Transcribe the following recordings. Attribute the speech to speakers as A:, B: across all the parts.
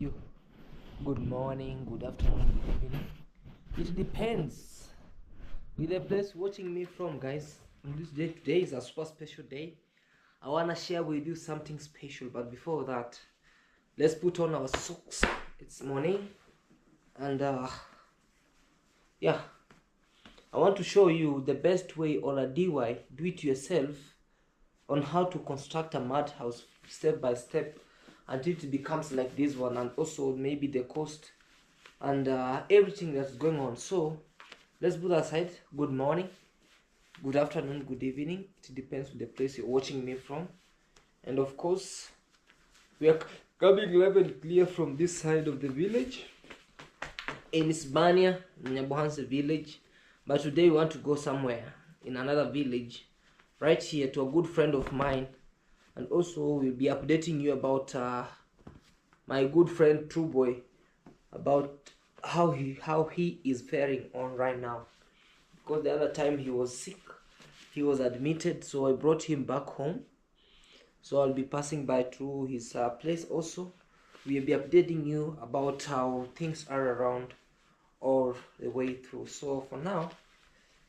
A: You. Good morning, good afternoon, good evening. It depends with the place watching me from, guys. On this day, today is a super special day. I wanna share with you something special, but before that, let's put on our socks. It's morning, and yeah, I want to show you the best way on a DIY, do it yourself, on how to construct a mud house step by step until it becomes like this one, and also maybe the cost and everything that's going on. So let's put aside good morning, good afternoon, good evening. It depends on the place you're watching me from. And of course, we are coming live and clear from this side of the village in Isbania, Nyabohanse village. But today we want to go somewhere in another village, right here to a good friend of mine. And also we'll be updating you about my good friend True Boy, about how he is faring on right now, because the other time he was sick, he was admitted, so I brought him back home. So I'll be passing by through his place also. We'll be updating you about how things are around all the way through. So for now,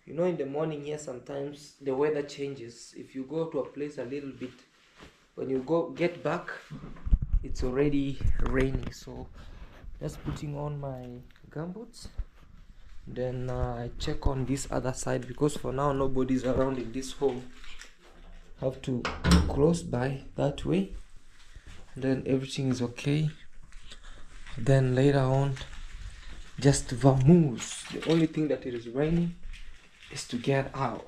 A: you know, in the morning here sometimes the weather changes. If you go to a place a little bit, when you get back, it's already raining. So just putting on my gumboots, then I check on this other side, because for now nobody's around in this home. Have to close by that way, then everything is okay. Then later on, just vamoose. The only thing that it is raining is to get out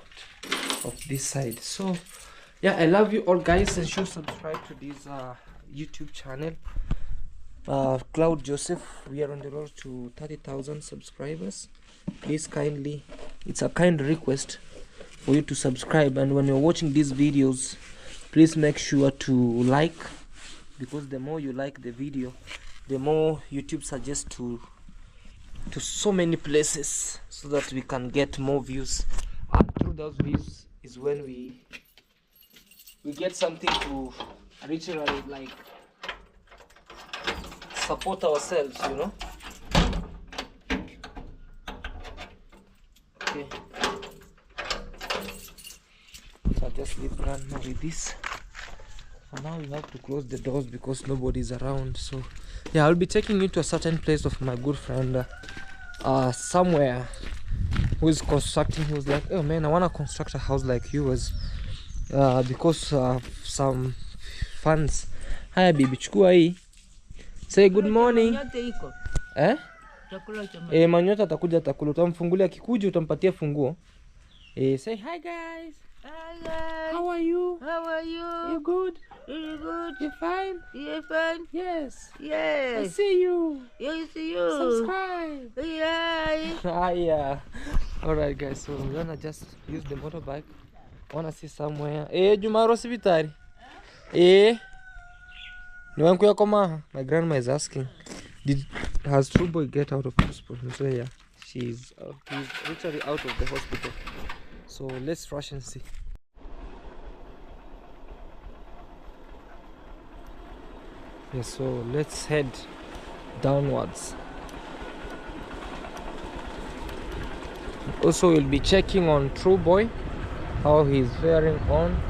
A: of this side. So yeah, I love you all, guys, and should subscribe to this YouTube channel, Claude Joseph. We are on the road to 30,000 subscribers. Please kindly, it's a kind request for you to subscribe, and when you're watching these videos, please make sure to like, because the more you like the video, the more YouTube suggests to so many places, so that we can get more views, and through those views is when we get something to literally like support ourselves, you know. Okay, so I'll just leave grandma with this. For now we have to close the doors because nobody's around. So yeah, I'll be taking you to a certain place of my good friend somewhere, who is constructing. He was like, oh man, I want to construct a house like yours, because some fans. Haya bibi, chukua hii. Say good morning. Manyota atakuja atakula. Utamfungulia, akikuja utampatia funguo. Say hi guys.
B: Hi guys.
A: How are you?
B: How are you?
A: You good?
B: You good?
A: You fine?
B: You fine?
A: Yes.
B: Yes.
A: I see you.
B: You see you.
A: Subscribe.
B: Yeah.
A: Yeah. Alright guys, so we're gonna just use the motorbike. Wanna see somewhere. Jumaro sibitari. Niwankuya koma. My grandma is asking, has True Boy get out of hospital? So yeah, he's literally out of the hospital. So let's rush and see. Yeah, so let's head downwards. Also, we'll be checking on True Boy, how he's faring on,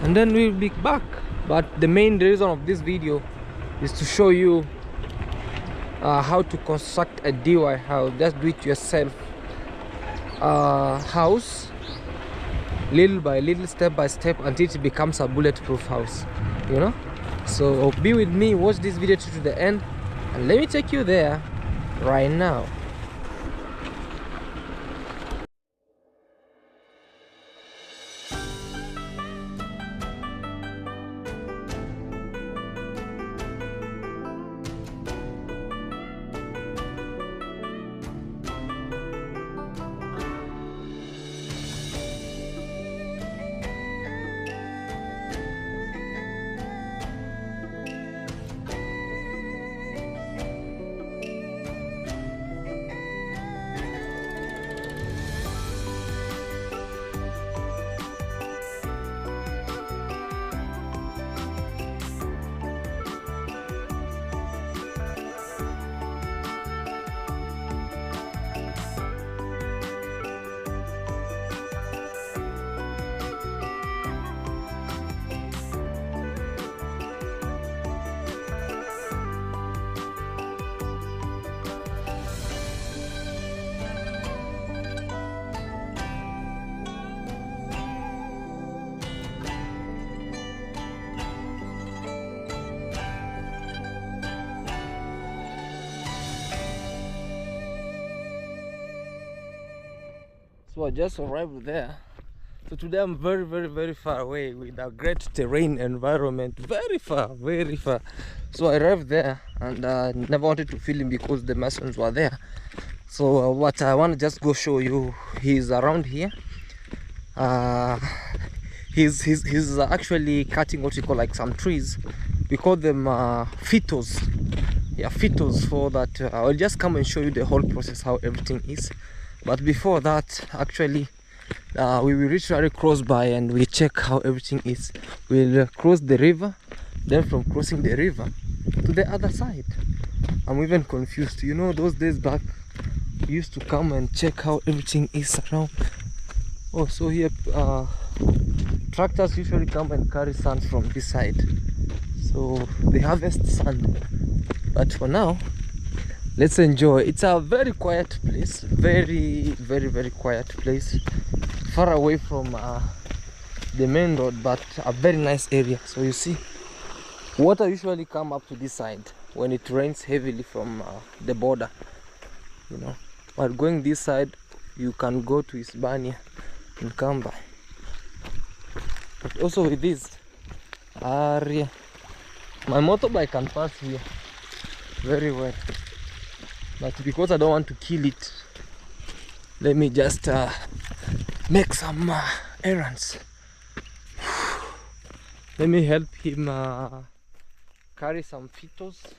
A: and then we'll be back. But the main reason of this video is to show you how to construct a DIY house, just do it yourself house, little by little, step by step, until it becomes a bulletproof house, you know. So be with me, watch this video to the end, and let me take you there right now. So I just arrived there. So today I'm very far away with a great terrain environment, very far. So I arrived there and never wanted to film because the Masons were there. So what I want to just go show you, he's around here. He's actually cutting what we call like some trees. We call them phytos. Yeah, phytos. For that I'll just come and show you the whole process, how everything is. But before that, actually we will literally cross by and we check how everything is. We'll cross the river, then from crossing the river to the other side. I'm even confused. You know, those days back we used to come and check how everything is around. Oh, so here tractors usually come and carry sand from this side, so they harvest sand. But for now, let's enjoy. It's a very quiet place, very quiet place, far away from the main road, but a very nice area. So you see, water usually come up to this side when it rains heavily from the border, you know. But going this side, you can go to Hispania and come by. But also with this area, my motorbike can pass here very well. But because I don't want to kill it, let me just make some errands. Let me help him carry some phytos.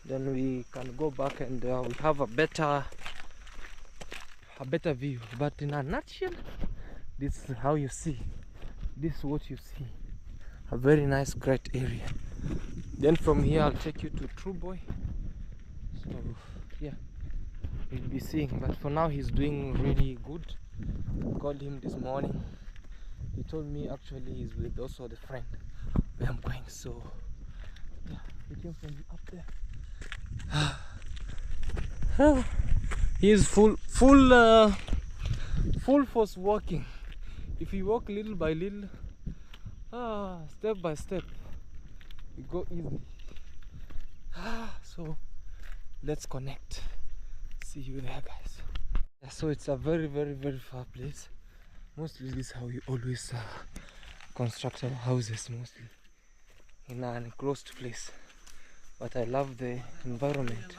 A: Then we can go back and we have a better view. But in a nutshell, this is how you see. This is what you see. A very nice, great area. Then from here, I'll take you to True Boy. So yeah, we'll be seeing. But for now, he's doing really good. I called him this morning. He told me actually he's with also the friend where I'm going. So yeah, we came from up there. He is full force walking. If you walk little by little, step by step, you go easy. So let's connect. See you there, guys. Yeah, so it's a very far place. Mostly this is how you always construct our houses, mostly in an enclosed place. But I love the environment,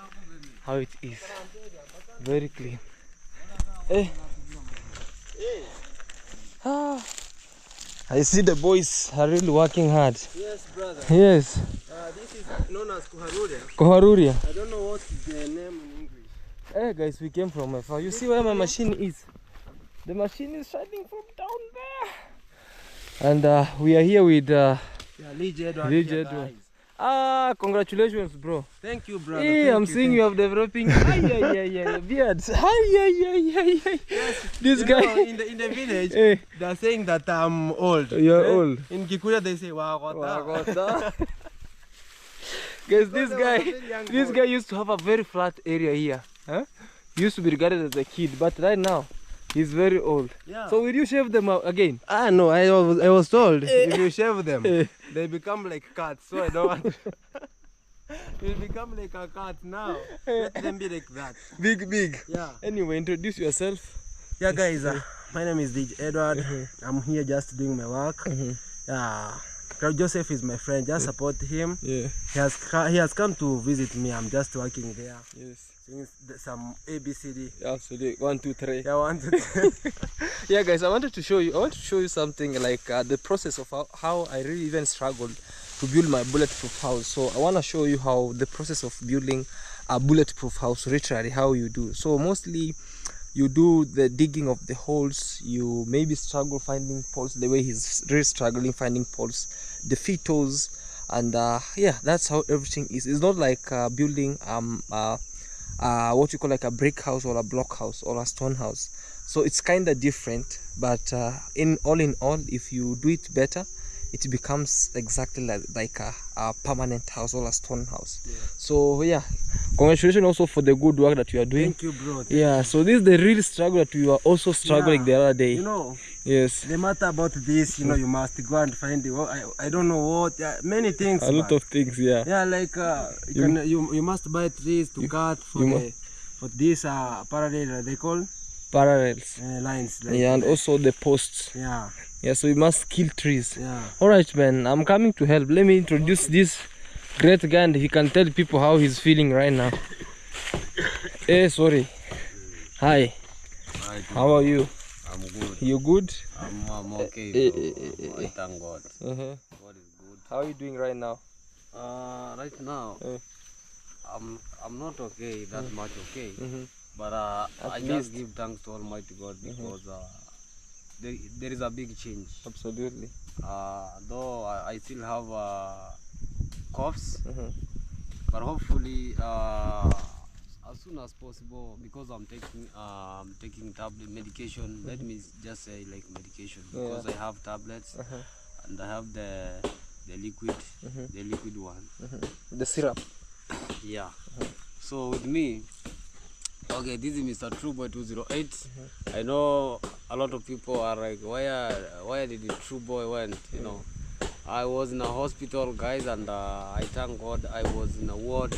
A: how it is, very clean. Hey. I see the boys are really working hard.
C: Yes, brother.
A: Yes.
C: This is known as Koharuria.
A: Koharuria.
C: I don't know what is the name in English.
A: Hey guys, we came from afar. You see where my machine is? The machine is shining from down there. And we are here with
C: Lee Edward.
A: Lee Edward. Congratulations, bro.
C: Thank you, brother.
A: Hey, I'm seeing you have developing beards.
C: Yes,
A: This guy
C: know, in the village,
A: hey.
C: they're saying that I'm old.
A: You're old.
C: In Kikuya they say Wagota.
A: Guys, this guy used to have a very flat area here. He used to be regarded as a kid, but right now he's very old.
C: Yeah.
A: So will you shave them out again?
C: No, I was told if you shave them, they become like cats. So I don't want. You'll become like a cat now. Let them be like that.
A: Big.
C: Yeah.
A: Anyway, introduce yourself.
C: Yeah, guys. My name is Lee Edward. I'm here just doing my work. Yeah. Claude Joseph is my friend. Just support him.
A: Yeah.
C: He has come to visit me. I'm just working there.
A: Yes.
C: Singing some ABCD.
A: Absolutely. 1, 2, 3.
C: Yeah, 1, 2, 3.
A: Yeah, guys, I want to show you something like the process of how I really even struggled to build my bulletproof house. So I want to show you how the process of building a bulletproof house, literally how you do. So mostly you do the digging of the holes. You maybe struggle finding poles the way he's really struggling finding poles, the phytos, and yeah, that's how everything is. It's not like building what you call like a brick house or a block house or a stone house. So it's kind of different, but in all, if you do it better, it becomes exactly like a permanent house or a stone house. Yeah. So yeah, congratulations also for the good work that you are doing.
C: Thank you, bro.
A: Yeah, so this is the real struggle that you are also struggling the other day.
C: You know,
A: yes.
C: The matter about this, you know, you must go and find the I don't know what, many things.
A: A lot of things, yeah.
C: Yeah, like you must buy trees to cut for this parallel they call
A: parallels.
C: lines. Like,
A: Yeah, and also the posts.
C: yeah,
A: Yeah, so we must kill trees.
C: yeah.
A: All right, man. I'm coming to help. Let me introduce this great guy, and he can tell people how he's feeling right now. Sorry. Hi. How are you?
D: I'm good.
A: You good?
D: I'm okay, bro. I thank God.
A: Uh-huh.
D: God is good.
A: How are you doing right now?
D: Right now, I'm not okay, that much okay. But I just give thanks to Almighty God because there is a big change.
A: Absolutely.
D: Though I still have coughs, but hopefully as soon as possible, because I'm taking tablet medication. Let me just say like medication, because I have tablets and I have the liquid one.
A: The syrup.
D: Yeah. So with me, okay, this is Mr. Trueboy 208. I know a lot of people are like, where did the Trueboy went? You know, I was in a hospital, guys, and I thank God I was in a ward.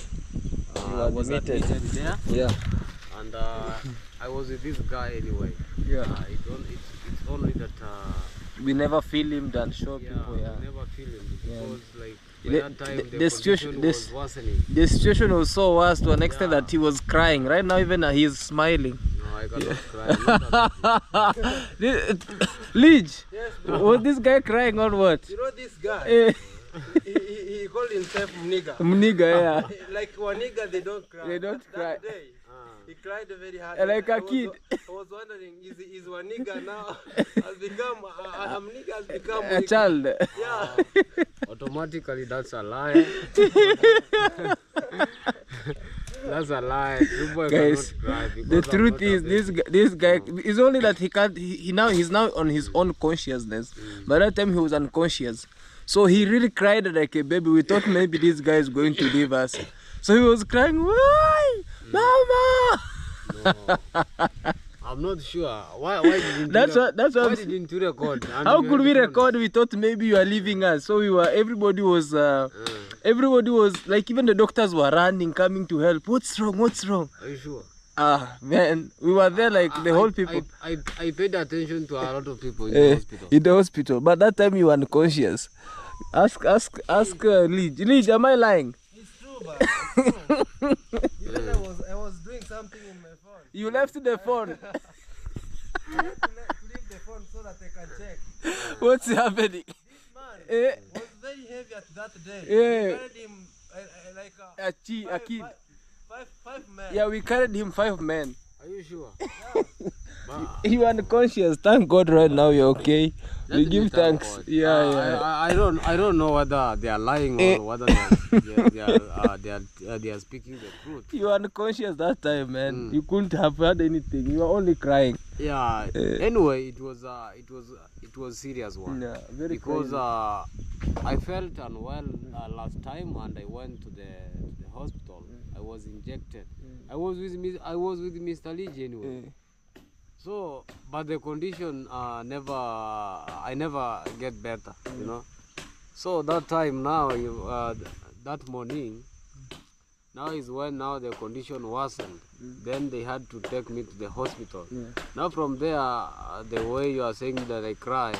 D: I was admitted there.
A: Yeah.
D: And I was with this guy anyway.
A: Yeah.
D: It's only that.
A: We never filmed and show
D: Yeah,
A: people. Yeah.
D: we never feel him because like by
A: The-
D: that time
A: the
D: the
A: situation-
D: condition
A: this-
D: was worsening.
A: The situation was so worse to an extent that he was crying. Right now, even he's smiling.
D: No, I cannot cry. I'm not happy.
A: Lidge, was this guy crying on what?
C: You know this guy?
A: Eh,
C: He called himself nigga.
A: Nigga, yeah.
C: Like one nigga, they don't cry.
A: They don't
C: But
A: cry.
C: That day, he cried very hard.
A: Like a
C: I was-
A: kid.
C: I was wondering, is one nigga now has become a nigga has become
A: A child.
C: Yeah.
D: Automatically, that's a lie. That's a lie. True boy
A: Guys,
D: cannot cry because
A: The
D: I'm
A: truth
D: not
A: is,
D: a
A: this guy is only that he can't. He's now on his own consciousness. By that time, he was unconscious, so he really cried like a baby. We thought maybe this guy is going to leave us, so he was crying, "Why, Mama?"
D: No. I'm not sure. Why didn't
A: That's
D: you
A: what. That's
D: why
A: what.
D: didn't you record? And
A: How
D: you
A: could
D: had
A: we
D: the phone?
A: record? We thought maybe you are leaving us, so we were. Everybody was. Everybody was like, even the doctors were running, coming to help. What's wrong? What's wrong?
D: Are you sure?
A: Ah, man, we were there like the whole people.
D: I paid attention to a lot of people in the hospital.
A: In the hospital, but that time you were unconscious. Ask Lidge. Lidge, am I lying?
C: It's true, but it's true. Even I was doing something in my phone.
A: You left the phone.
C: I had to leave the phone so that I can check.
A: What's happening?
C: This man
A: Eh,
C: was very heavy at that day.
A: Yeah.
C: We carried him like
A: a kid.
C: five men.
A: Yeah, we carried him 5 men.
D: Are you sure?
A: You are unconscious. Thank God right now you're okay. We
D: Let
A: give
D: me thank
A: thanks.
D: God.
A: Yeah, yeah.
D: I don't know whether they are lying
A: Eh.
D: or whether they are speaking the truth.
A: You were unconscious that time, man. You couldn't have had anything. You were only crying.
D: Yeah. Anyway, it was serious one.
A: Yeah, very
D: Because
A: crazy.
D: I felt unwell last time and I went to the hospital. I was injected. I was with Mr. Lidge anyway. So, but the condition I never get better, you know. So that time now, that morning, now is when now the condition worsened. Then they had to take me to the hospital. Now from there, the way you are saying that I cry,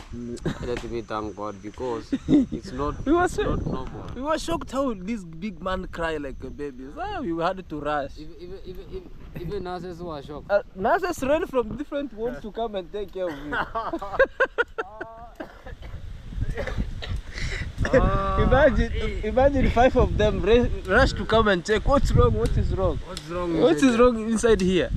D: let me thank God because it's not,
A: We were
D: it's not normal.
A: We were shocked how this big man cried like a baby. So we had to rush.
D: Even nurses were shocked.
A: Nurses ran from different wards to come and take care of me. Imagine 5 of them rush to come and check what's wrong, what is wrong.
D: What's wrong?
A: What is wrong inside here?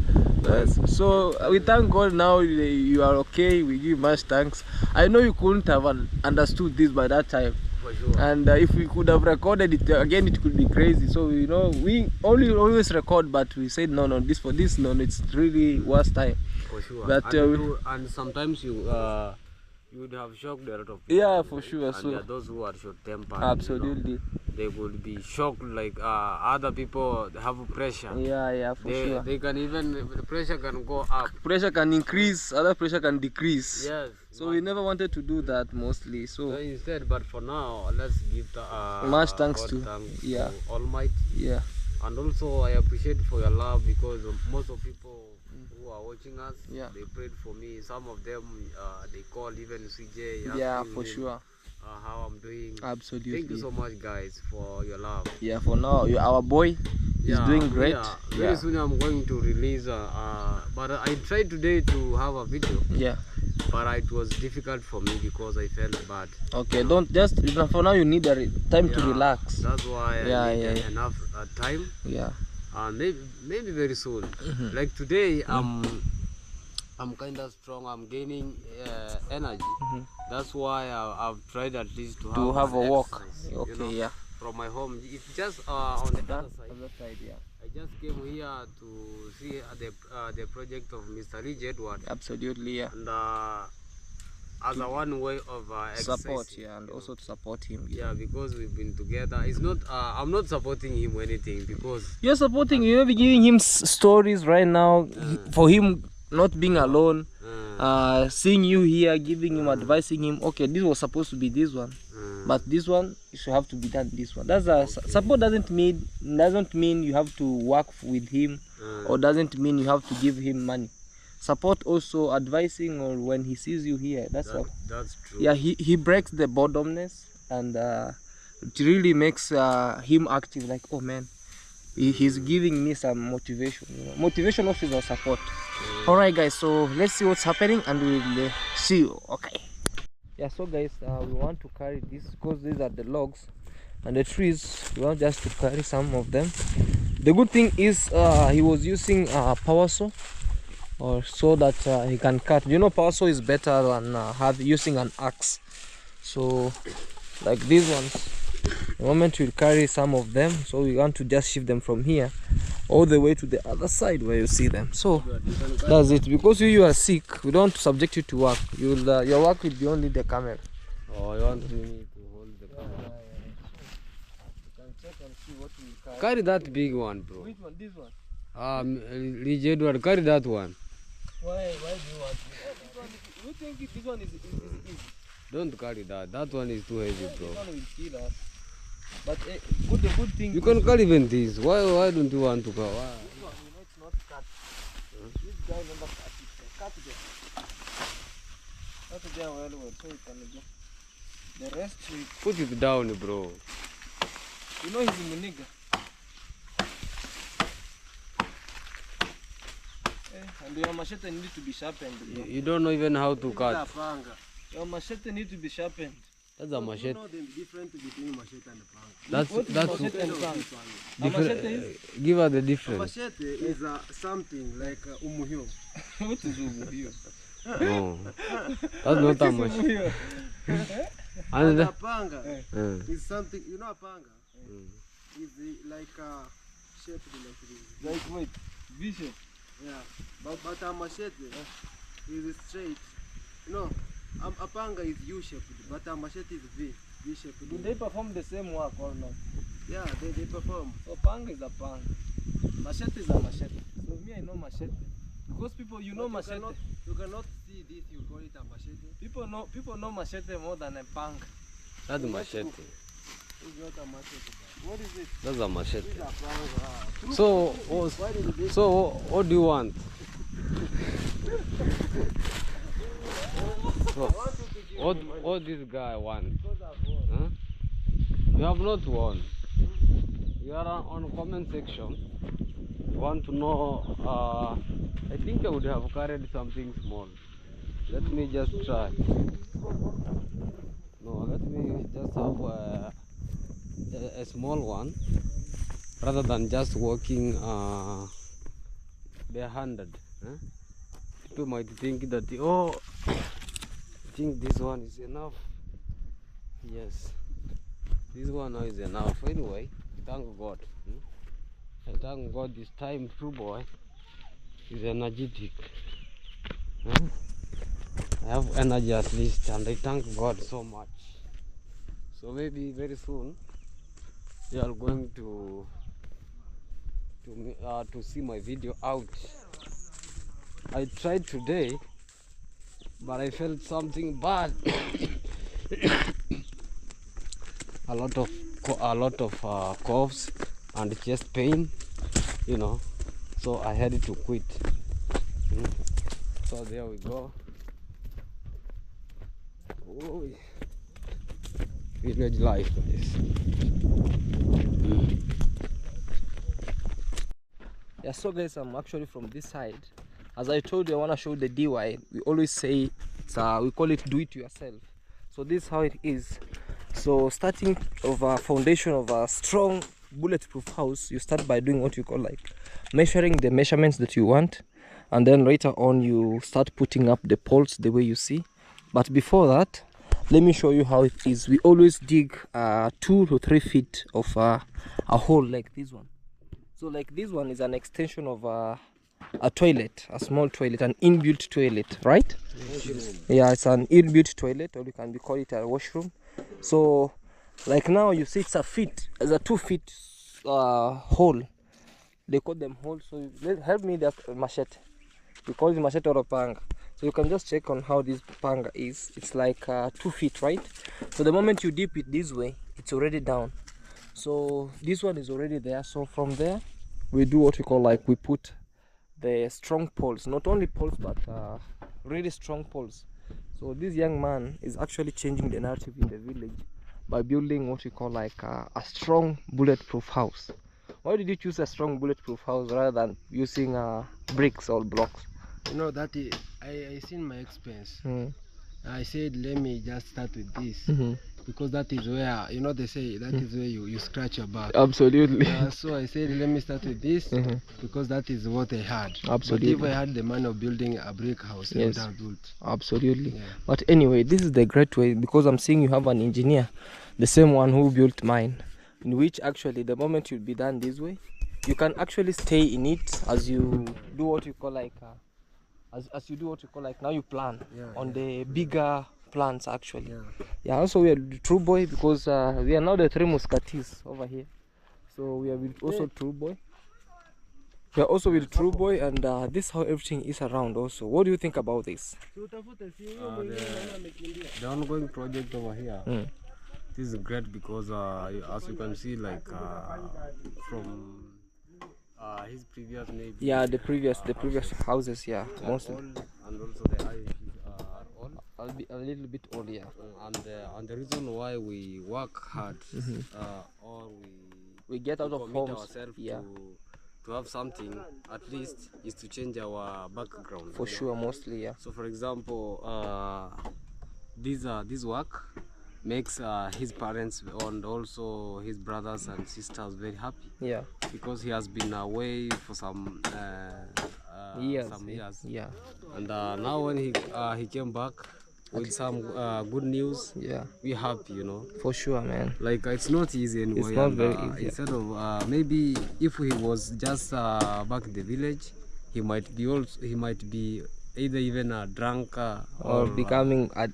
A: So we thank God now you are okay. We give much thanks. I know you couldn't have understood this by that time.
D: For sure.
A: And if we could have recorded it again, it could be crazy. So you know, we always record, but we said no, it's really worst time.
D: For sure.
A: But,
D: and sometimes you would have shocked a lot of people.
A: Yeah, for sure.
D: And
A: So
D: there are those who are short-tempered.
A: absolutely.
D: You know, they would be shocked like other people have pressure.
A: Yeah, for sure.
D: They can even, the pressure can go up.
A: Pressure can increase, other pressure can decrease.
D: Yes.
A: So we never wanted to do that mostly.
D: So
A: So
D: instead, but for now, let's give
A: much thanks
D: God
A: to
D: thanks
A: yeah.
D: to Almighty.
A: Yeah.
D: And also I appreciate for your love because most of people who are are watching us.
A: Yeah.
D: They prayed for me. Some of them, they called even CJ.
A: Yeah,
D: asking
A: for
D: him,
A: sure.
D: how I'm doing.
A: Absolutely.
D: Thank you so much, guys, for your love.
A: Yeah, for now, our boy is doing great.
D: Yeah, very soon I'm going to release. But I tried today to have a video.
A: Yeah.
D: But it was difficult for me because I felt bad.
A: Okay, don't just for now. You need time to relax.
D: That's why I need enough time.
A: Yeah.
D: Maybe very soon. Like today, I'm kind of strong. I'm gaining energy. That's why I've tried at least to have
A: a walk.
D: exercise,
A: Okay, yeah.
D: From my home. It's just on the other side.
A: Yeah.
D: I just came here to see the project of Mr. Ridge Edward.
A: Absolutely, yeah.
D: And as a one way of
A: Support, yeah, and also to support him.
D: Yeah, because we've been together. It's not. I'm not supporting him or anything because
A: you're supporting. You're giving him stories right now for him not being alone. Seeing you here, giving him, advising him. Okay, this was supposed to be this one, but this one it should have to be done. This one. That's support. Doesn't mean you have to work with him, or doesn't mean you have to give him money. Support also advising, or when he sees you here. That's true. Yeah, he breaks the boredomness, and it really makes him active. Like, oh man, he's giving me some motivation. Motivation also is our support. All right, guys. So let's see what's happening, and we'll see you. Okay. Yeah. So guys, we want to carry this because these are the logs and the trees. We want just to carry some of them. The good thing is he was using power saw. Or so that he can cut. Power saw is better than using an axe. So like these ones, the moment we'll carry some of them, so we want to just shift them from here all the way to the other side where you see them. So that's it. Because you are sick, we don't want to subject you to work. Your work will be only the camera.
D: Oh, you want me to hold the camera?
A: You can check and see what we
D: carry that big one, bro.
A: Which one? This one?
D: Ridge Edward, carry that one.
A: Why do you want it? You think this one is easy?
D: Don't carry that. That one is too heavy, bro.
A: This one will kill us. But the good thing
D: you can carry even this. Why don't you want to go? Why?
A: This one, it's not cut. This guy never cut it. Cut it. Cut it there well, so you can go. The rest we
D: put it down, bro.
A: He's a nigga. And your machete needs to be sharpened.
D: You don't know even how to cut.
A: Your machete needs to be sharpened.
D: That's a machete.
C: You know the difference between machete and panga.
A: That's machete and panga. Machete is?
D: Give her the difference.
C: Machete is something like umuhyo.
A: What is umuhyo?
D: No, that's not a machete.
C: And a panga is something. You know a panga is like shaped like this.
A: Like what? V-shape.
C: Yeah, but a machete is straight. A panga is U-shaped, but a machete is V-shaped.
A: Do they perform the same work or not?
C: Yeah, they perform.
A: So panga is a panga. Machete is a machete. So me, I know machete. Because people, machete.
C: You cannot see this, you call it a machete.
A: People know machete more than a panga.
D: That's a machete.
C: It's not a machete. What is it?
D: That's a machete.
C: It's a panga.
D: So what do you want? What this guy want? Huh? You have not won. You are on comment section. You want to know? I think I would have carried something small. Let me just try. No, let me just have a small one, rather than just walking barehanded. Huh? People might think that, oh, I think this one is enough. Yes, this one now is enough. Anyway, thank God. I thank God this time, true boy is energetic. I have energy at least, and I thank God so much. So maybe very soon you are going to see my video out. I tried today, but I felt something bad. a lot of coughs and chest pain, so I had to quit. So there we go. Oh, village life, guys.
A: Yeah, so guys, I'm actually from this side. As I told you, I want to show the DY. We always say it's we call it do it yourself. So this is how it is. So starting of a foundation of a strong bulletproof house, you start by doing what you call like measuring the measurements that you want, and then later on you start putting up the poles the way you see. But before that, let me show you how it is. We always dig 2 to 3 feet of a hole like this one. So like this one is an extension of a toilet, a small toilet, an inbuilt toilet, right? Yeah, it's an inbuilt toilet, or you can call it a washroom. So like now you see it's a 2 feet hole. They call them holes. So help me that machete. We call it machete or panga. So you can just check on how this panga is. It's like 2 feet, right? So the moment you dip it this way, it's already down. So this one is already there. So from there we do what we call like we put the strong poles, not only poles but really strong poles. So this young man is actually changing the narrative in the village by building what we call like a strong bulletproof house. Why did you choose a strong bulletproof house rather than using bricks or blocks?
C: You know that I seen my expense. I said let me just start with this because that is where, you know, they say that is where you scratch your back.
A: Absolutely.
C: So I said let me start with this because that is what I had.
A: Absolutely.
C: But if I had the money of building a brick house, I would have built.
A: Absolutely.
C: Yeah.
A: But anyway, this is the great way, because I'm seeing you have an engineer, the same one who built mine, in which actually the moment you'll be done this way, you can actually stay in it as you do what you call like as you do what you call like now you plan on the bigger plans actually. Also we are the True Boy, because we are now the 3 musketeers over here. So we are with also True Boy. We are also with True Boy, and this is how everything is around also. What do you think about this?
D: The ongoing project over here, this is great because as you can see, like from his previous maybe
A: The previous houses, mostly
D: old, and also the IHs are old.
A: I'll be a little bit old,
D: And the reason why we work hard or
A: we get out of
D: commit
A: homes
D: ourselves to have something at least is to change our background.
A: for sure, mostly
D: So for example, this work makes his parents and also his brothers and sisters very happy. Because he has been away for some years. And now when he came back with some good news, we happy, you know.
A: For sure, man.
D: Like it's not easy anyway.
A: It's not very easy.
D: Instead of maybe if he was just back in the village, he might be either even a drunk
A: or becoming a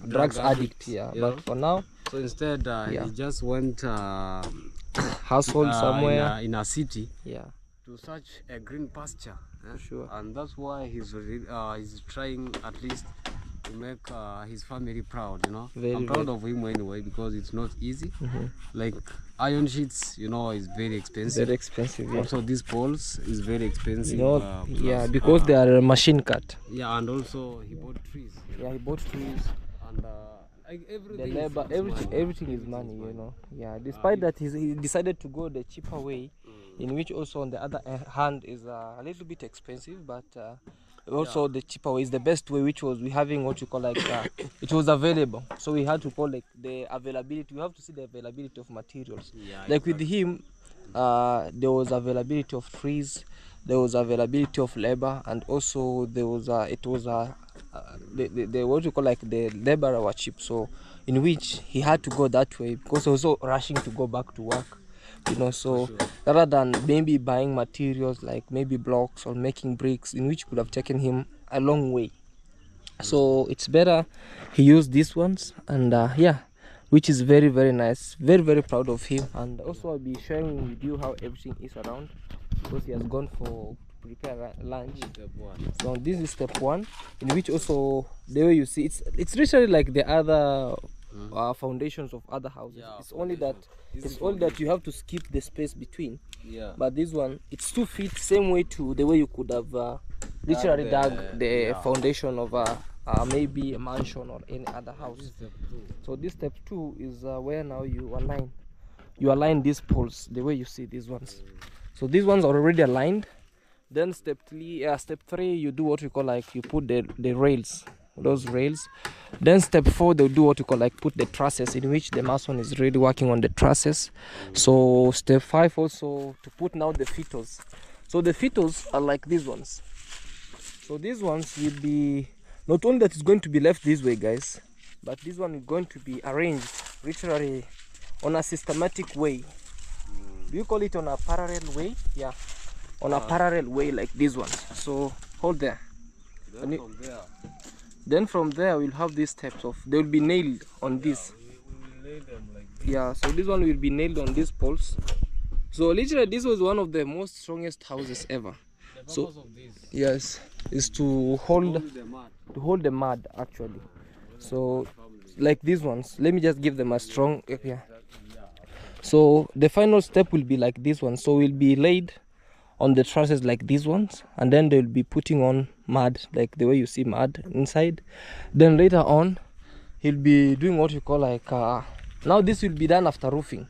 A: drugs addict. But for now,
D: so instead he just went
A: household somewhere
D: in a city
A: to
D: search a green pasture.
A: For sure.
D: And that's why he's trying at least to make his family proud, you know. I'm proud of him anyway, because it's not easy. Like iron sheets, you know, is very expensive.
A: Very expensive.
D: Also these poles is very expensive.
A: You know, because they are machine cut.
D: And also he bought trees.
A: He bought trees.
D: And like
A: the labor, everything is money, you know. Despite that, he decided to go the cheaper way, in which also on the other hand is a little bit expensive, but also the cheaper way is the best way, which was we having what you call like it was available, so we had to call like the availability. We have to see the availability of materials. Like with him, there was availability of trees, there was availability of labor, and also there was the what you call like the labor were cheap, so in which he had to go that way because he was also rushing to go back to work, you know. So rather than maybe buying materials like maybe blocks or making bricks, in which could have taken him a long way, so it's better he used these ones. And which is very, very nice. Very, very proud of him. And also I'll be sharing with you how everything is around, because he has gone for prepare lunch. So this is step 1, in which also the way you see it's literally like the other foundations of other houses. It's only that you have to skip the space between. But this one, it's 2 feet, same way to the way you could have literally dug the
D: yeah.
A: foundation of maybe a mansion or any other house. So this step 2 is where now you align these poles the way you see these ones. So these ones are already aligned. Then step 3 you do what we call like you put the rails, those rails. Then step 4 they'll do what we call like put the trusses, in which the mason is really working on the trusses. So step 5 also to put now the fittles. So the fittles are like these ones. So these ones will be not only that it's going to be left this way, guys, but this one is going to be arranged literally on a systematic way. Do you call it on a parallel way? Yeah, on a parallel way like these ones. So hold there. Then from there we'll have these steps of, they will be nailed on this.
D: We'll nail them like this.
A: Yeah, so this one will be nailed on these poles. So literally this was one of the most strongest houses ever.
D: The purpose
A: So
D: of this
A: yes, is to hold
D: the mud.
A: to hold the mud actually. So like these ones, let me just give them a strong, yeah. So the final step will be like this one. So we'll be laid on the trusses like these ones, and then they'll be putting on mud like the way you see mud inside. Then later on he'll be doing what you call like now this will be done after roofing.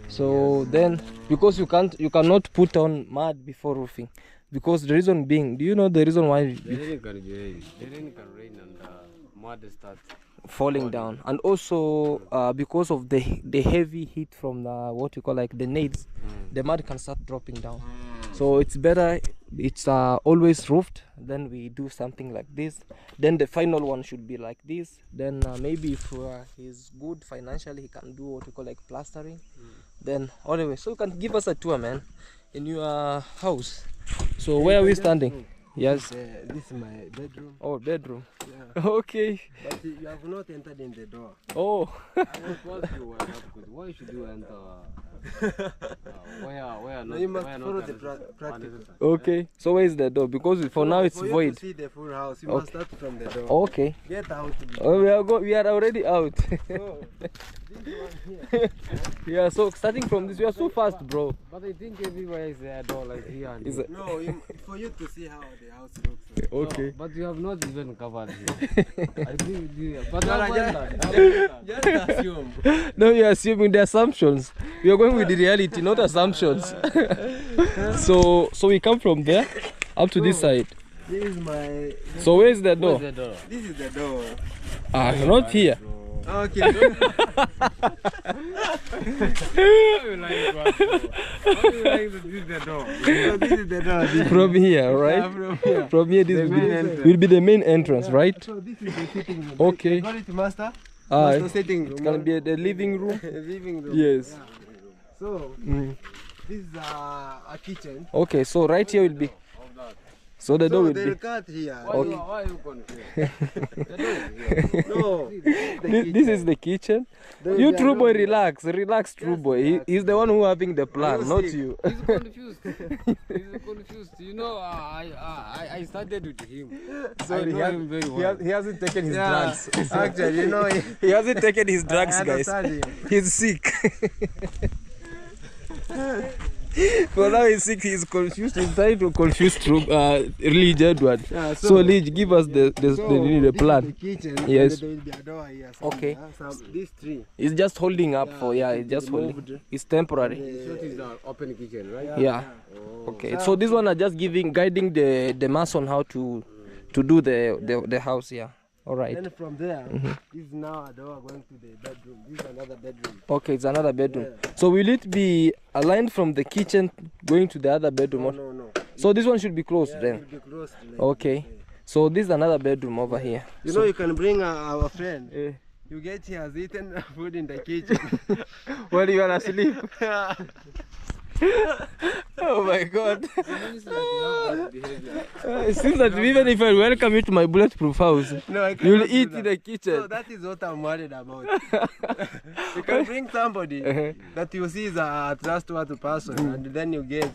A: So then, because you cannot put on mud before roofing, because the reason being, do you know the reason why?
D: The rain can rain and mud starts
A: Falling down, and also because of the heavy heat from the what you call like the nails, the mud can start dropping down. So it's better it's always roofed. Then we do something like this. Then the final one should be like this. Then maybe if he's good financially, he can do what we call like plastering. Then anyway, so you can give us a tour, man, in your house. So where are we standing? Yes.
C: This is my bedroom.
A: Oh, bedroom.
C: Yeah.
A: Okay.
C: But you have not entered in the door.
A: Oh.
D: Why should you enter? Where
C: No,
D: not?
C: you must
D: where
C: follow
D: not
C: the
D: unnecessary?
C: practice.
A: Okay. So where is the door? Because for now it's
C: For you
A: void.
C: to see the full house, you
A: Okay.
C: must start from the door.
A: Okay.
C: Get out.
A: Oh, we are already out.
C: Oh, this one here.
A: Yeah. So starting from this, we are so fast, bro.
D: But I think everywhere is a door like here. And
A: Is
D: here.
A: it?
C: No, for you to see how the house looks like.
A: Okay.
D: But you have not even covered here. I think but
C: No,
D: I've
C: no,
D: done that. I've done that.
C: Just assume.
A: No, you're assuming the assumptions. We are going with the reality, not assumptions. So we come from there up to this side.
C: This is my.
A: So where is the door?
D: Where's the door?
C: This is the door.
A: Not here.
C: Okay.
D: Why you lying to us, bro? Why you lying that this is the door?
C: So this is the door. This
A: From here, right?
C: Yeah, from here.
A: From here, this
C: The
A: will
C: main
A: be,
C: entrance.
A: will be the main entrance, right?
C: So this is the sitting room.
A: Okay.
C: They call it master. Master sitting room.
A: It's gonna be the living room.
C: living room.
A: Yes.
C: Yeah. So this is a kitchen.
A: Okay, so right here will be. So the door
C: So
A: will
C: they'll
A: be.
C: cut here.
D: Why are you confused? The door is here.
C: No.
A: This is the kitchen. You true boy, relax, true boy. He's the one who having the plan, not you.
D: He's confused. He's confused. You know, I started with him.
A: Sorry,
D: I know him very well.
A: he hasn't taken his
C: Yeah.
A: drugs.
C: Actually, you know,
A: He hasn't taken his drugs,
C: I
A: guys.
C: understand him.
A: He's sick. For now he's sick, he's confused. He's trying to confuse Lige Edward.
C: Yeah,
A: So Lige, give us the
C: this
A: plan.
C: is the kitchen.
A: Yes.
C: And there will be a door here.
A: Okay.
C: These three.
A: He's just holding up for it's just
C: moved.
A: holding. It's temporary.
D: Short is the open kitchen, right?
A: Yeah. Okay. So this one are just guiding the mason how to do the house. Yeah. All right.
C: Then from there, this is now a door going to the bedroom. This is another bedroom.
A: Okay, it's another bedroom. So will it be aligned from the kitchen going to the other bedroom?
C: No.
A: So this one should be closed
C: It
A: then.
C: will be closed. Like
A: Okay. So this is another bedroom over here.
C: You know, you can bring our friend.
A: Eh.
C: You get he has eaten food in the kitchen.
A: While you are asleep. Oh my God.
D: It means like you have that behavior.
A: It seems that even if I welcome you to my bulletproof house,
C: No, I
A: you'll
C: cannot do
A: eat
C: that.
A: in the kitchen.
C: So that is what I'm worried about. You can bring somebody that you see is a trustworthy person, and then you get.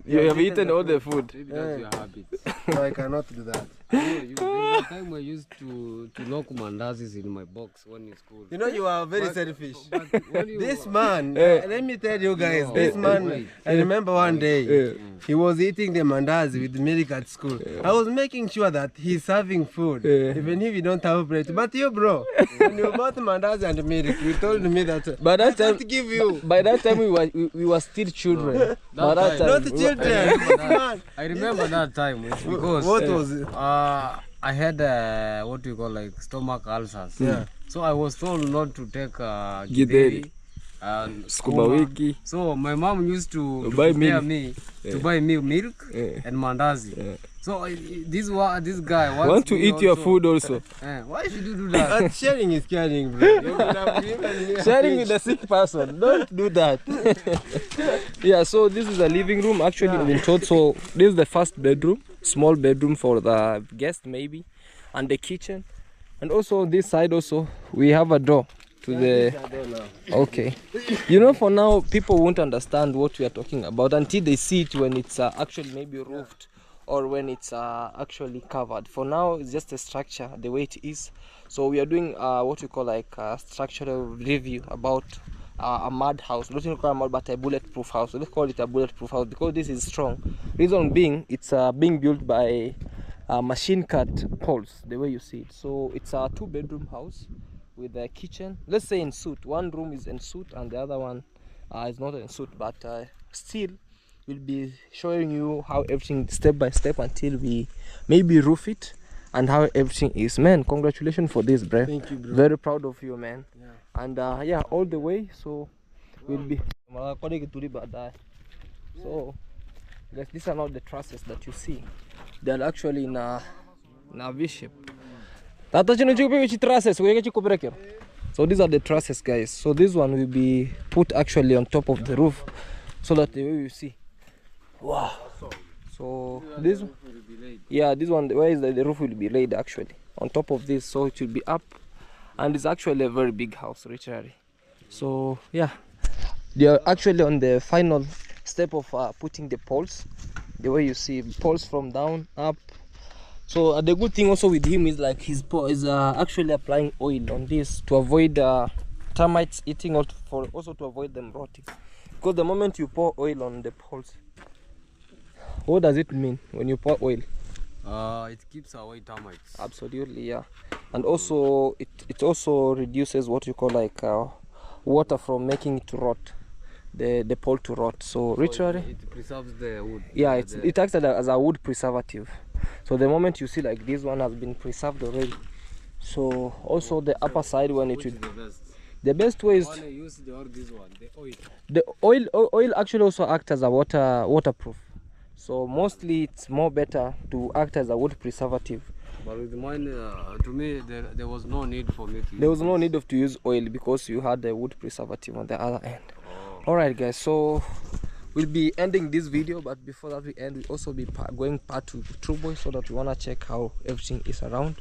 A: You have eaten all the food.
D: Maybe that's your habit.
C: No, I cannot do that.
D: You bring was a time I used to lock mandazis in my box when in school.
C: You know, you are very selfish.
D: But when you,
C: This man, let me tell you guys,
D: No,
C: this man,
D: wait.
C: I remember one day, he was eating the mandazi with milk at school. I was making sure that he's serving food, even if you don't have bread. But you, bro, when you bought mandazi and milk, you told me that
A: By that
C: I
A: time,
C: can't give you.
A: by that time we were still children. By that time,
C: Not children. This man.
D: I remember that time it's because
C: What was it?
D: I had what we call like stomach ulcers.
C: Yeah.
D: So I was told not to take
A: Githeri.
D: githeri and
A: Sukuma wiki.
D: So my mom used to
A: Buy
D: prepare
A: milk.
D: me to buy me milk and mandazi. So this guy wants
A: Want to
D: me
A: eat your
D: also-
A: food also.
D: Why should you do that?
C: But sharing is caring, bro. You could have given me a
A: Sharing
C: pitch.
A: with the sick person. Don't do that. Yeah, so this is a living room. Actually, I've been told. So this is the first bedroom, small bedroom for the guest maybe, and the kitchen. And also this side also we have a door to the. Okay. You know, for now people won't understand what we are talking about until they see it when it's actually maybe roofed or when it's actually covered. For now, it's just a structure the way it is. So we are doing what we call like a structural review about a mud house. Not call a mud, but a bulletproof house. So let's call it a bulletproof house because this is strong. Reason being, it's being built by machine cut poles, the way you see it. So it's a 2-bedroom house with a kitchen. Let's say in suite. One room is in suite and the other one is not in suite, but still we'll be showing you how everything step by step until we maybe roof it and how everything is. Man, congratulations for this, bro.
C: Thank you, bro.
A: Very proud of you, man.
C: Yeah.
A: And yeah, all the way. So we'll be so guys, these are not the trusses that you see. They're actually in a V-shape. So these are the trusses, guys. So this one will be put actually on top of the roof so that the way you see. Wow. So this, yeah, this one, where is the roof will be laid actually on top of this, so it will be up, and it's actually a very big house, literally. So yeah, they are actually on the final step of putting the poles, the way you see poles from down up. So the good thing also with him is like his is actually applying oil on this to avoid termites eating, or also to avoid them rotting. Because the moment you pour oil on the poles, what does it mean when you pour oil?
D: It keeps away termites.
A: Absolutely, yeah. And also it also reduces what you call like water from making it to rot, the pole to rot. So literally
D: It preserves the wood.
A: yeah, it acts as a wood preservative. So the moment you see like this one has been preserved already. So also the upper side when it
D: Which is
A: will,
D: the best?
A: the best way is
D: One I use this one, the oil.
A: the oil actually also acts as a waterproof. So mostly it's more better to act as a wood preservative.
D: But with mine, to me, there was no need for me to use
A: There was no
D: this.
A: need of to use oil because you had the wood preservative on the other end. Alright guys, so we'll be ending this video, but before that we end, we'll also be going part to True Boy so that we want to check how everything is around.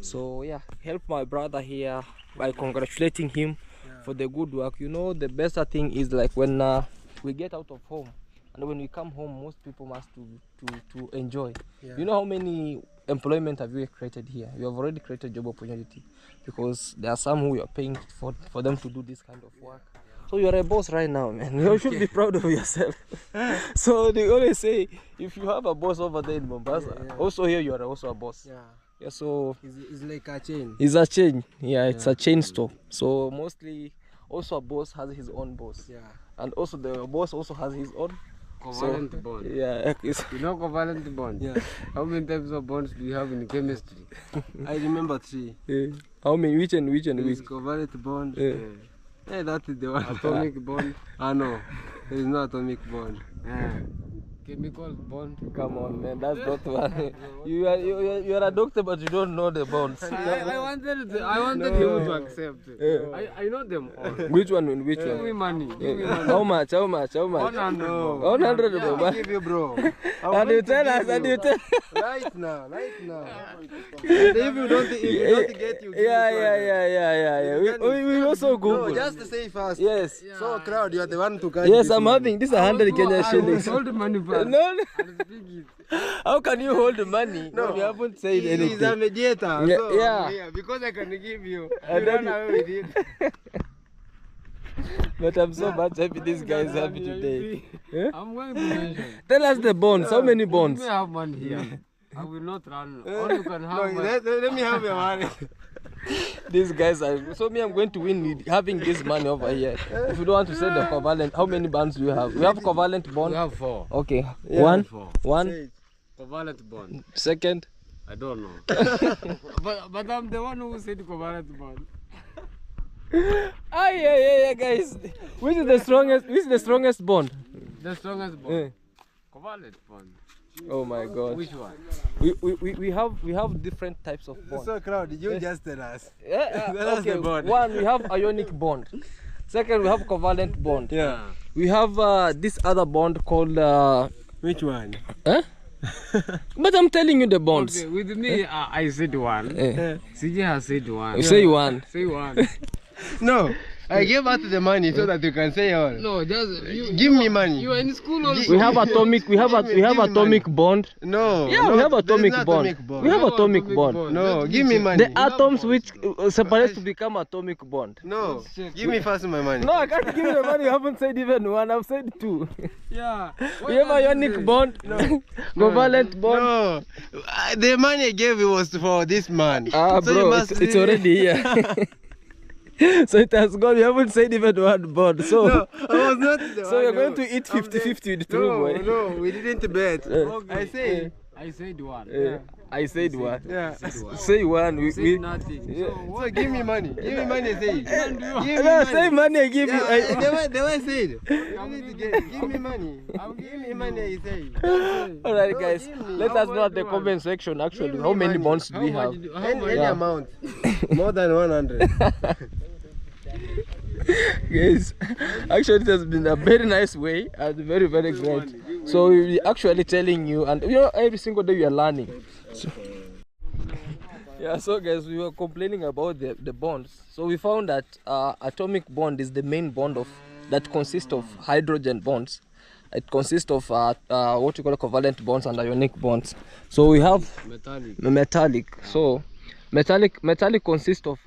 A: So yeah, help my brother here by congratulating him for the good work. You know, the best thing is like when we get out of home and when we come home, most people must to enjoy.
C: Yeah.
A: You know how many employment have you created here? You have already created job opportunity because there are some who you are paying for them to do this kind of work. So you're a boss right now, man. You should be proud of yourself. So they always say, if you have a boss over there in Mombasa, also here you are also a boss.
C: Yeah.
A: Yeah, so
C: It's like a chain.
A: it's a chain. Yeah, it's a chain store. So mostly, also a boss has his own boss,
C: Yeah.
A: and also the boss also has his own.
D: Covalent bond.
A: Yeah,
D: You know covalent bond?
C: Yeah.
D: How many types of bonds do you have in chemistry?
C: I remember 3.
A: how many? Which and which?
C: There is covalent bond.
A: Yeah.
C: Hey, that is the one.
D: Atomic bond.
C: No, there is no atomic bond.
D: Chemical bond.
A: Come on, man, that's not one. You are a doctor, but you don't know the bonds.
D: I wanted you to accept. I know them all.
A: Which one? And which
D: Give me
A: one?
D: money. Give me money.
A: How much? How much? How much?
D: 100.
A: 100
C: I'll
A: bro.
C: give you, bro.
A: And you tell us, and you tell.
C: Right now, right now. And if you don't get, you give
A: Yeah. We also
C: No,
A: Google.
C: just say fast.
A: Yes.
C: So, crowd, you are the one to catch
A: Yes,
C: this
A: I'm
C: one.
A: having this 100 Kenya
D: I
A: shillings.
D: was told money numbers
A: No, no.
D: and speak it.
A: How can you hold the money when you haven't said
C: He's a
A: anything?
C: mediator.
A: Yeah,
C: So,
A: yeah.
C: because I can give you.
A: And
C: You
A: then
C: run away with it.
A: But I'm so much happy this guy is happy today. Yeah?
D: I'm going to mention.
A: Tell us the bonds. How many bonds?
D: You may have money here. I will not run. All you can
C: No,
D: have.
C: let me have your money.
A: These guys are so me. I'm going to win with having this money over here. If you don't want to say the covalent, how many bonds do you have? We have covalent
D: We
A: bond.
D: have 4.
A: Okay,
C: Yeah.
A: one,
D: 4.
A: one,
D: Covalent bond.
A: second.
D: I don't know. but I'm the one who said covalent bond.
A: Ah, yeah, guys. Which is the strongest? Which is the strongest bond?
D: The strongest bond.
A: Yeah.
D: Covalent bond.
A: Oh my God.
D: Which one?
A: We have different types of bonds.
C: So, Claude, you just tell us.
A: Yeah,
C: Tell us
A: okay.
C: the bond.
A: One, we have ionic bond. Second, we have covalent bond.
C: Yeah.
A: We have this other bond called.
C: Which one?
A: Huh? But I'm telling you the bonds.
D: Okay, with me, I said 1. CJ has said 1.
A: Say one.
D: Say 1.
C: No, I gave out the money so that you can say all.
D: No, just
C: Give me money.
D: You are in school also.
A: We have atomic. We have
C: Give me
A: atomic bond.
C: No.
A: Yeah,
C: no,
A: we have
C: there is
A: atomic
C: no
A: bond.
C: atomic bond.
A: We have
D: No
A: atomic
D: atomic
A: bond.
D: bond.
C: No,
D: Let's
C: give me
D: check.
C: money.
A: The atoms which separate to become atomic bond.
C: No,
D: Let's check.
C: give me first my money.
A: No, I can't give you the money. You haven't said even one. I've said 2.
D: Yeah.
A: We have ionic bond, covalent bond.
C: No, the money I gave you was for this man.
A: Ah,
C: So you
A: bro,
C: must
A: it's already here. So it has gone. You haven't said even one bond. So,
C: No, I was not. The
A: so you're
C: one
A: going
C: who-
A: to eat
C: I'm
A: 50-50 with
C: No,
A: True Boy.
C: no, we didn't bet. I say.
D: I said 1.
A: I said one.
C: Yeah.
A: Say one.
D: You said nothing.
A: Yeah.
C: So give me money. Give me money. Say. Give me
A: No, say money. I give you.
C: Yeah, the way I said. You need to get it. Give me money. Give me money. I say.
A: All right, guys.
C: give me.
A: Let
C: How
A: us know
C: much
A: at the
C: do you
A: comment section. Actually,
C: Give
A: how
C: me
A: many
C: money.
A: bonds do we have?
C: Any
A: Yeah.
C: amount. More than 100.
A: Guys, actually, it has been a very nice way and very great. So we're actually telling you, and every single day we are learning. So, yeah, so guys, we were complaining about the bonds. So we found that atomic bond is the main bond that consists of hydrogen bonds. It consists of what you call covalent bonds and ionic bonds. So we have metallic. So metallic consists of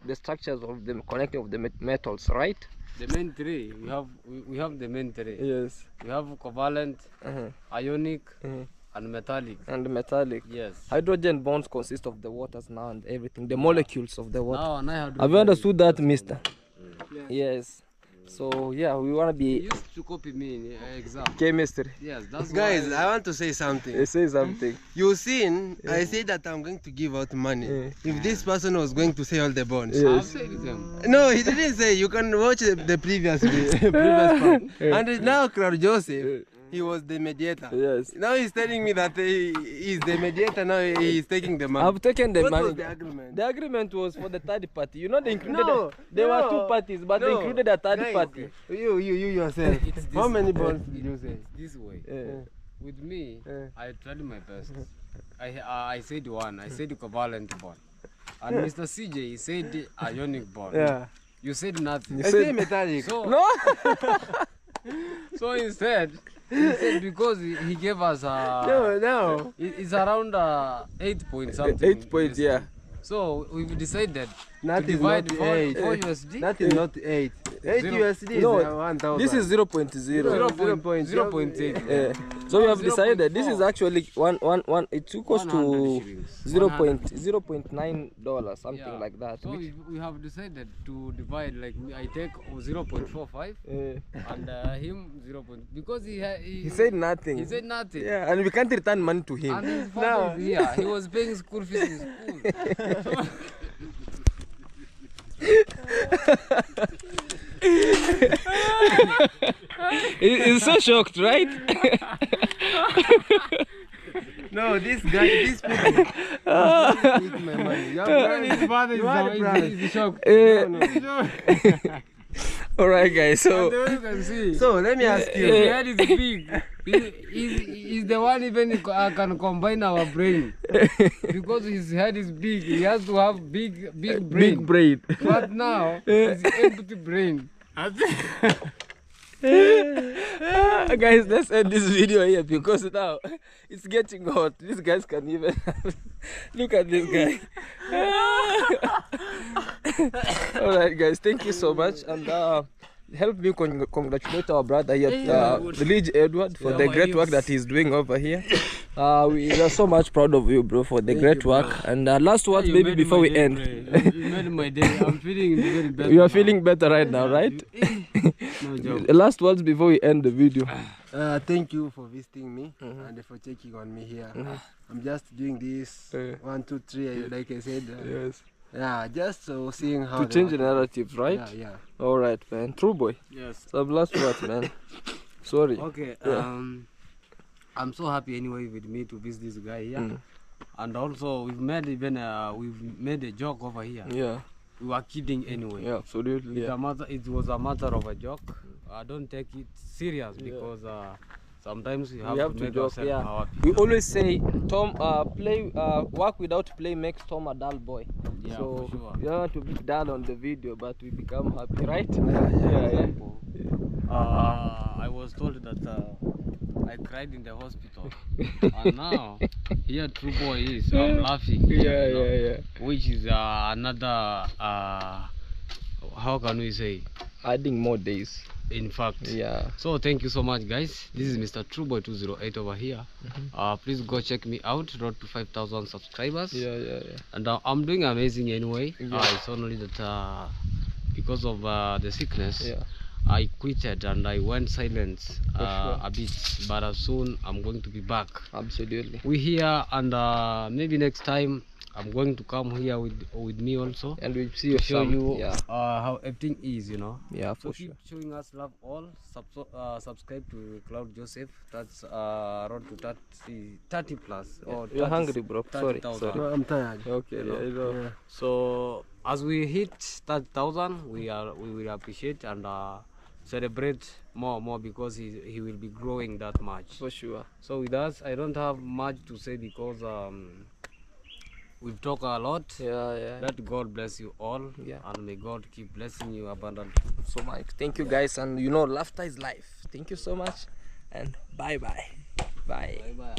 A: the structures of the connecting of the metals, right?
D: The main 3. We have the main 3.
A: Yes.
D: We have covalent, ionic, and metallic.
A: And metallic.
D: Yes.
A: Hydrogen bonds consist of the waters now and everything, the molecules of the water.
D: Now and I
A: Have you understood that, mister? Yes. So yeah, we want to
D: You
A: be
D: used to copy me in exam.
A: chemistry.
D: Yes, that's
C: Guys,
D: why.
C: I want to say something.
A: Say something.
C: You seen, I said that I'm going to give out money. If this person was going to say all the bonds.
D: I've said them.
C: No, he didn't say. You can watch the previous part. And now Claude Joseph, he was the mediator.
A: Yes.
C: Now he's telling me that he is the mediator. Now he's taking the money.
A: I've taken the
C: What
A: money.
C: was the agreement?
A: The agreement was for the third party. You know they included
C: No,
A: there were
C: no,
A: 2 parties, but they
C: no.
A: included a third
C: Guys,
A: party.
C: You yourself. How many bonds did you say?
D: This way.
A: Yeah.
D: With me, I tried my best. I said 1. I said covalent bond. And Mr. CJ he said ionic bond.
C: Yeah.
D: You said nothing.
C: I say metallic.
D: So,
A: No.
D: so instead, he said because he gave us
C: No.
D: it's around 8 point something.
A: 8 points, yeah.
D: So we've decided
C: That
D: to
C: is
D: divide
C: not
D: 4
C: 8.
D: USD.
C: That is not 8. 8
D: Zero.
C: USD is
A: No,
C: 1,000.
A: This is 0.0.
D: 0.8.
A: Yeah. So we have decided this is
D: 0.4.
A: actually one. It took us
D: 100
A: to
D: shillings.
A: 0.9 something
D: Yeah.
A: like that.
D: So
A: which,
D: we have decided to divide, like I take 0.45 and him 0. Because
A: he said nothing.
D: he said nothing.
A: Yeah, and we can't return money to him.
D: And his father is here. He was paying school fees in school.
A: He's so shocked, right?
C: No, this guy, these people eat my money. You have
D: His father is shocked.
A: All right, guys. So
D: You can see.
C: So let me ask you.
D: His head is big. He's the one even can combine our brain. Because his head is big, he has to have big brain.
A: big brain.
D: But now, it's empty brain.
A: Guys, let's end this video here because now it's getting hot. These guys can even look at this guy. All right, guys, thank you so much, and help me congratulate our brother here, the Liege Edward, for the great work that he's doing over here. We are so much proud of you, bro, for the great work. And last words, maybe before we end.
D: You made my day. I'm feeling very better.
A: You are feeling better right now, right?
D: No joke.
A: Last words before we end the video.
C: Thank you for visiting me and for checking on me here. I'm just doing this 1, 2, 3, like I said.
A: Yes.
C: Yeah, just seeing how
A: To change the narrative, right?
C: Yeah.
A: All right, man. True boy.
D: Yes.
A: Some last words, man. Sorry.
D: Okay. I'm so happy anyway with me to visit this guy here. And also we've made a joke over here.
A: Yeah.
D: We were kidding anyway.
A: Yeah, absolutely. Yeah.
D: It was a matter of a joke. I don't take it serious because sometimes we have to make
A: joke.
D: ourselves happy.
A: We always say, Tom, work without play makes Tom a dull boy.
D: Yeah,
A: So
D: for sure.
A: you don't want to be dull on the video, but we become happy, right?
C: Yeah.
D: I was told that I cried in the hospital, and now here True Boy is. I'm laughing.
A: Yeah.
D: Which is another. How can we say?
A: Adding more days.
D: In fact.
A: Yeah.
D: So thank you so much, guys. This is Mr. Trueboy 208 over here. Please go check me out. Road to 5,000 subscribers.
A: Yeah.
D: And I'm doing amazing anyway.
A: Yeah.
D: It's only that because of the sickness,
A: Yeah.
D: I quitted and I went silent
A: sure.
D: a bit. But soon I'm going to be back.
A: Absolutely.
D: We here, and maybe next time I'm going to come here with me also.
A: And we'll see you
D: To show you
A: Yeah.
D: how everything is, you know.
A: Yeah,
D: So
A: for
D: keep
A: sure.
D: showing us love all. Subscribe to Claude Joseph. That's road to 30 plus. Or
A: You're
D: 30
A: hungry, bro. Sorry.
D: 30,000.
C: No, I'm tired.
A: Okay. Yeah.
D: So as we hit 30,000, we will appreciate and celebrate more because he will be growing that much.
A: For sure.
D: So with us, I don't have much to say because we've talked a lot.
A: Yeah.
D: Let God bless you all.
A: Yeah.
D: And may God keep blessing you abundantly.
A: So much. Thank you, guys. And laughter is life. Thank you so much. And bye.
D: Bye bye.